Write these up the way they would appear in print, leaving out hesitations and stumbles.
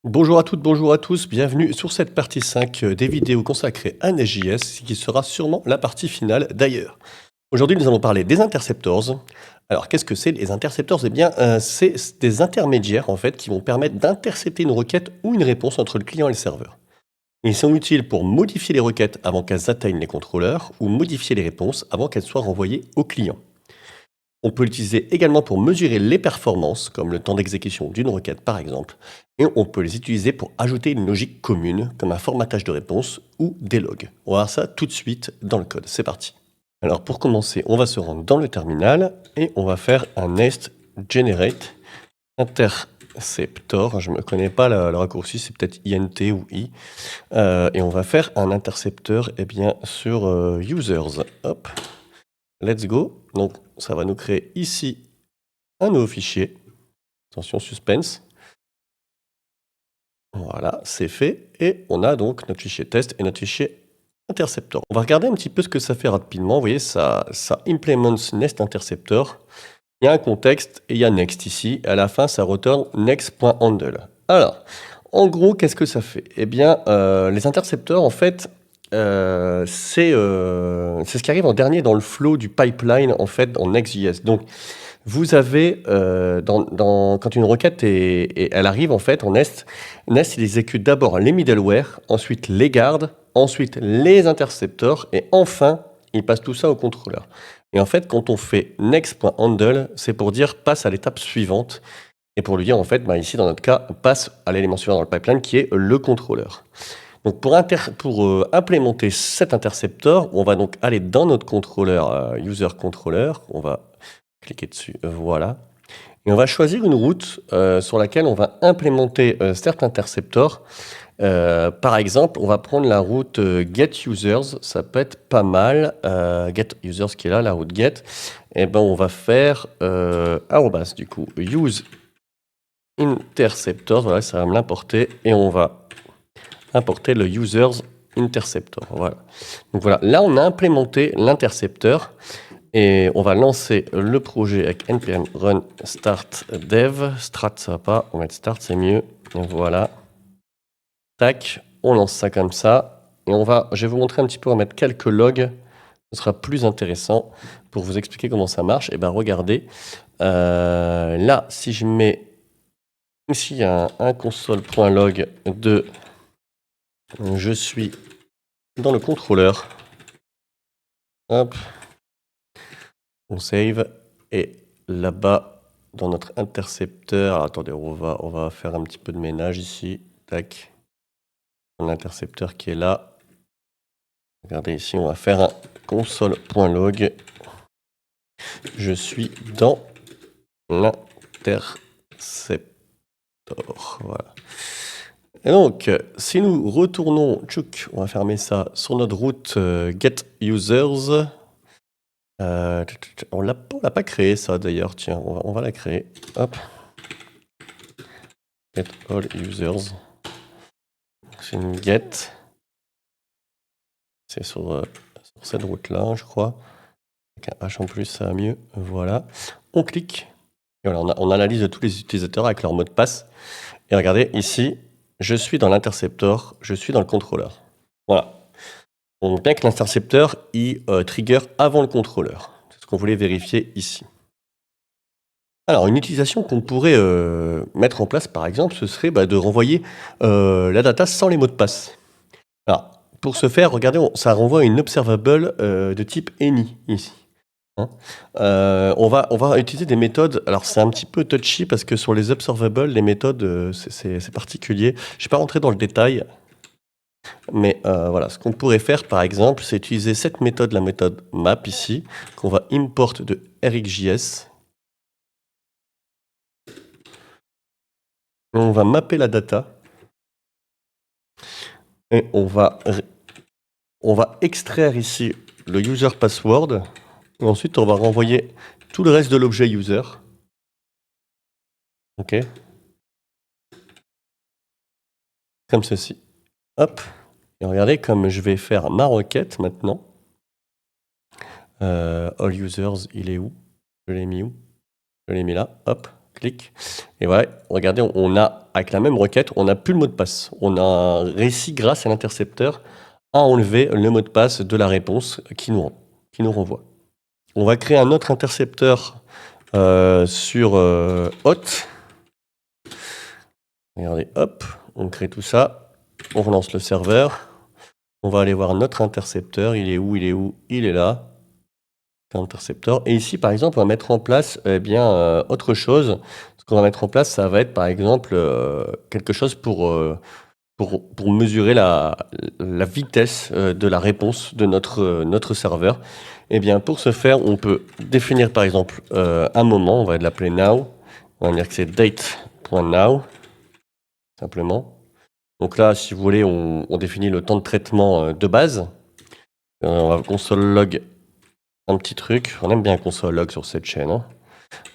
Bonjour à toutes, bonjour à tous, bienvenue sur cette partie 5 des vidéos consacrées à Nest.js, qui sera sûrement la partie finale d'ailleurs. Aujourd'hui, nous allons parler des interceptors. Alors, qu'est-ce que c'est les interceptors? Eh bien, c'est des intermédiaires en fait qui vont permettre d'intercepter une requête ou une réponse entre le client et le serveur. Ils sont utiles pour modifier les requêtes avant qu'elles atteignent les contrôleurs ou modifier les réponses avant qu'elles soient renvoyées au client. On peut l'utiliser également pour mesurer les performances, comme le temps d'exécution d'une requête par exemple, et on peut les utiliser pour ajouter une logique commune, comme un formatage de réponse ou des logs. On va voir ça tout de suite dans le code. C'est parti. Alors pour commencer, on va se rendre dans le terminal et on va faire un nest generate interceptor. Je ne me connais pas le raccourci, c'est peut-être int ou i. Et on va faire un intercepteur sur users. Hop. Let's go. Donc, ça va nous créer ici un nouveau fichier. Attention, suspense. Voilà, c'est fait. Et on a donc notre fichier test et notre fichier interceptor. On va regarder un petit peu ce que ça fait rapidement. Vous voyez, ça implements nest interceptor. Il y a un contexte et il y a next ici. À la fin, ça return next.handle. Alors, en gros, qu'est-ce que ça fait? Eh bien, les intercepteurs, en fait, c'est ce qui arrive en dernier dans le flow du pipeline en fait en Next.js. Donc vous avez quand une requête elle arrive en fait en Nest il exécute d'abord les middleware, ensuite les gardes, ensuite les interceptors et enfin il passe tout ça au contrôleur. Et en fait quand on fait next.handle, c'est pour dire passe à l'étape suivante et pour lui dire en fait ici dans notre cas passe à l'élément suivant dans le pipeline qui est le contrôleur. Donc pour implémenter cet interceptor, on va donc aller dans notre contrôleur, user controller, on va cliquer dessus, voilà. Et on va choisir une route sur laquelle on va implémenter cet interceptor. Par exemple, on va prendre la route get users, ça peut être pas mal. Get users qui est là, la route get. Et ben on va faire arrobas du coup, use interceptors, voilà, ça va me l'importer. Et on va importer le users interceptor. Voilà. Donc voilà, là on a implémenté l'intercepteur et on va lancer le projet avec npm run start dev. Start ça va pas, on va mettre start c'est mieux. Donc voilà. Tac, on lance ça comme ça. Et je vais vous montrer un petit peu, on va mettre quelques logs. Ce sera plus intéressant pour vous expliquer comment ça marche. Et ben regardez, là si je mets ici un console.log de je suis dans le contrôleur. Hop. On save. Et là-bas, dans notre intercepteur, alors, attendez, on va faire un petit peu de ménage ici. Tac. L'intercepteur qui est là. Regardez ici, on va faire un console.log. Je suis dans l'intercepteur. Voilà. Et donc, si nous retournons, tchouk, on va fermer ça sur notre route get users. On l'a pas créé ça d'ailleurs, tiens, on va la créer. Hop. Get all users. C'est une get. C'est sur cette route-là, je crois. Avec un H en plus, ça va mieux. Voilà. On clique. Et voilà, on a la liste de tous les utilisateurs avec leur mot de passe. Et regardez, ici, je suis dans l'intercepteur, je suis dans le contrôleur. Voilà. On voit bien que l'intercepteur, il trigger avant le contrôleur. C'est ce qu'on voulait vérifier ici. Alors, une utilisation qu'on pourrait mettre en place, par exemple, ce serait de renvoyer la data sans les mots de passe. Alors, pour ce faire, regardez, ça renvoie une observable de type any, ici. Hein. On va utiliser des méthodes, alors c'est un petit peu touchy parce que sur les observables, les méthodes, c'est particulier. Je ne vais pas rentrer dans le détail, mais voilà, ce qu'on pourrait faire, par exemple, c'est utiliser cette méthode, la méthode map ici, qu'on va import de RxJS. On va mapper la data et on va extraire ici le user password et ensuite on va renvoyer tout le reste de l'objet user. Ok. Comme ceci. Hop. Et regardez comme je vais faire ma requête maintenant. All users, il est où? Je l'ai mis où? Je l'ai mis là. Hop. clic. Et voilà, regardez, on a, avec la même requête, on n'a plus le mot de passe. On a réussi, grâce à l'intercepteur, à enlever le mot de passe de la réponse qui nous renvoie. On va créer un autre intercepteur sur hot. Regardez, hop, on crée tout ça. On relance le serveur. On va aller voir notre intercepteur. Il est où? Il est là. Intercepteur. Et ici, par exemple, on va mettre en place autre chose. Ce qu'on va mettre en place, ça va être, par exemple, quelque chose pour mesurer la vitesse de la réponse de notre serveur. Et bien, pour ce faire, on peut définir, par exemple, un moment. On va l'appeler now. On va dire que c'est date.now, simplement. Donc là, si vous voulez, on définit le temps de traitement de base. On va console log un petit truc. On aime bien console log sur cette chaîne. Hein.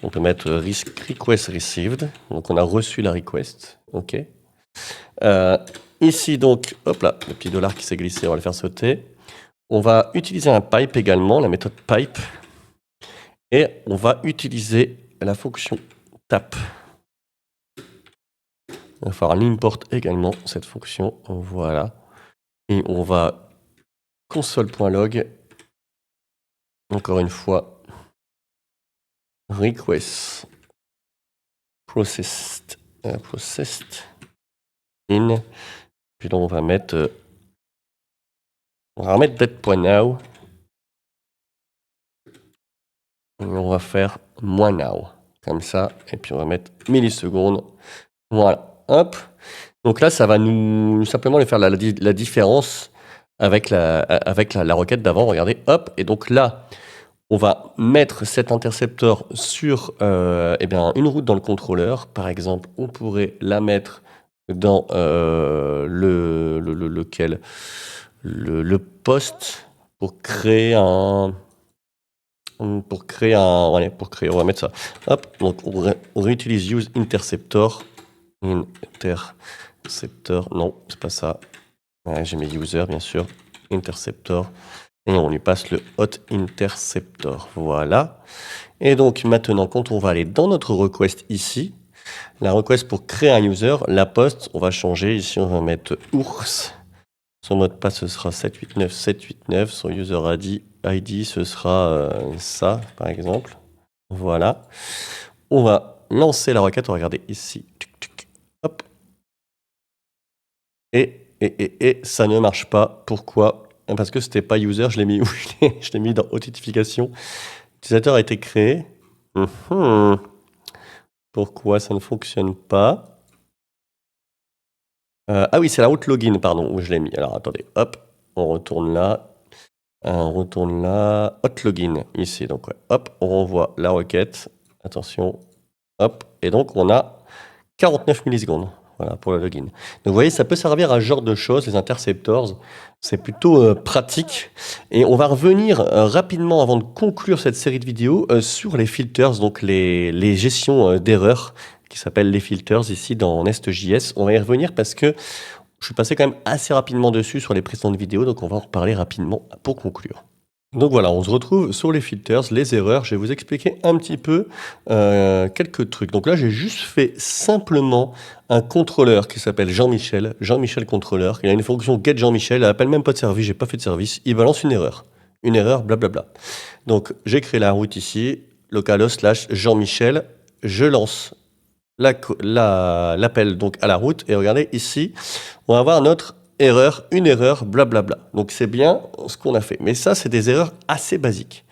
On peut mettre request received. Donc on a reçu la request. OK. Ici, donc, hop là, le petit dollar qui s'est glissé, on va le faire sauter. On va utiliser un pipe également, la méthode pipe. Et on va utiliser la fonction tap. Il va falloir l'import également, cette fonction. Voilà. Et on va console.log. Encore une fois. Request. Processed. In. Puis là, on va mettre date.now. Et on va faire -now. Comme ça. Et puis on va mettre millisecondes. Voilà. Hop. Donc là, ça va nous simplement faire la différence avec la requête d'avant. Regardez. Hop. Et donc là, on va mettre cet intercepteur sur une route dans le contrôleur. Par exemple, on pourrait la mettre dans le poste pour créer on va mettre ça. Hop, donc on réutilise use interceptor. Interceptor, non, c'est pas ça. Ouais, j'ai mis user, bien sûr. Interceptor. Et on lui passe le hot interceptor. Voilà. Et donc maintenant, quand on va aller dans notre request ici, la request pour créer un user, la poste, on va changer. Ici, on va mettre ours. Son mot de passe, ce sera 789. Son user ID, ce sera ça, par exemple. Voilà. On va lancer la requête. On va regarder ici. Hop. Et ça ne marche pas. Pourquoi? Parce que c'était pas user, je l'ai mis où? Je l'ai mis dans authentification. L'utilisateur a été créé. Pourquoi ça ne fonctionne pas? Ah oui, c'est la route login, pardon, où je l'ai mis. Alors attendez, hop, on retourne là. Hot login, ici. Donc, ouais, hop, on renvoie la requête. Attention, hop. Et donc, on a 49 millisecondes. Voilà, pour le login. Donc, vous voyez, ça peut servir à ce genre de choses, les interceptors. C'est plutôt pratique. Et on va revenir rapidement, avant de conclure cette série de vidéos, sur les filters, donc les gestions d'erreurs, qui s'appellent les filters, ici dans Nest.js. On va y revenir parce que je suis passé quand même assez rapidement dessus sur les précédentes vidéos, donc on va en reparler rapidement pour conclure. Donc voilà, on se retrouve sur les filters, les erreurs. Je vais vous expliquer un petit peu quelques trucs. Donc là, j'ai juste fait simplement un contrôleur qui s'appelle Jean-Michel contrôleur. Il a une fonction get Jean-Michel, elle appelle même pas de service, j'ai pas fait de service. Il balance une erreur, blablabla. Donc j'ai créé la route ici, localhost / Jean-Michel. Je lance l'appel donc à la route et regardez ici, on va avoir une erreur, blablabla. Donc c'est bien ce qu'on a fait. Mais ça, c'est des erreurs assez basiques.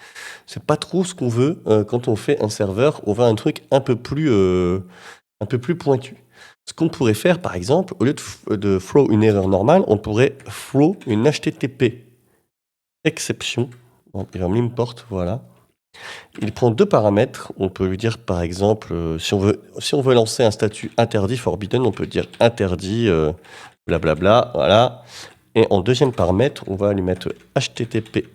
C'est pas trop ce qu'on veut quand on fait un serveur. On veut un truc un peu plus pointu. Ce qu'on pourrait faire, par exemple, au lieu de throw une erreur normale, on pourrait throw une HTTP exception. Donc, il va m'import, voilà. Il prend deux paramètres. On peut lui dire, par exemple, si on veut lancer un statut interdit, forbidden, on peut dire interdit, blablabla, voilà. Et en deuxième paramètre, on va lui mettre HTTP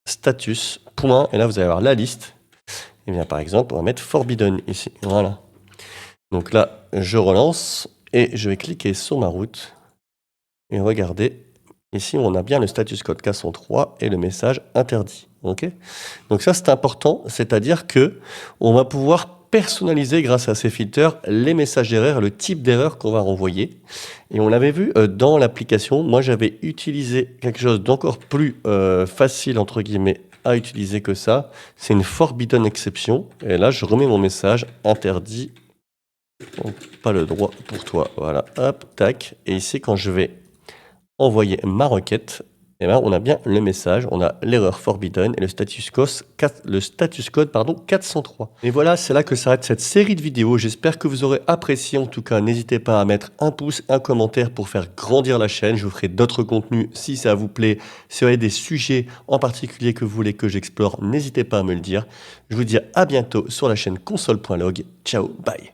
status, point, et là, vous allez avoir la liste. Et bien, par exemple, on va mettre forbidden ici, voilà. Donc là, je relance, et je vais cliquer sur ma route, et regardez, ici, on a bien le status code K103 et le message interdit. Okay, donc ça, c'est important, c'est-à-dire que on va pouvoir personnaliser grâce à ces filtres les messages d'erreur, le type d'erreur qu'on va renvoyer. Et on l'avait vu dans l'application. Moi, j'avais utilisé quelque chose d'encore plus facile, entre guillemets, à utiliser que ça. C'est une forbidden exception. Et là, je remets mon message interdit. Donc, pas le droit pour toi. Voilà, hop, tac. Et ici, quand je vais envoyer ma requête, eh ben, on a bien le message, on a l'erreur forbidden et le status code 403. Et voilà, c'est là que s'arrête cette série de vidéos. J'espère que vous aurez apprécié. En tout cas, n'hésitez pas à mettre un pouce, un commentaire pour faire grandir la chaîne. Je vous ferai d'autres contenus si ça vous plaît. Si vous avez des sujets en particulier que vous voulez que j'explore, n'hésitez pas à me le dire. Je vous dis à bientôt sur la chaîne console.log. Ciao, bye.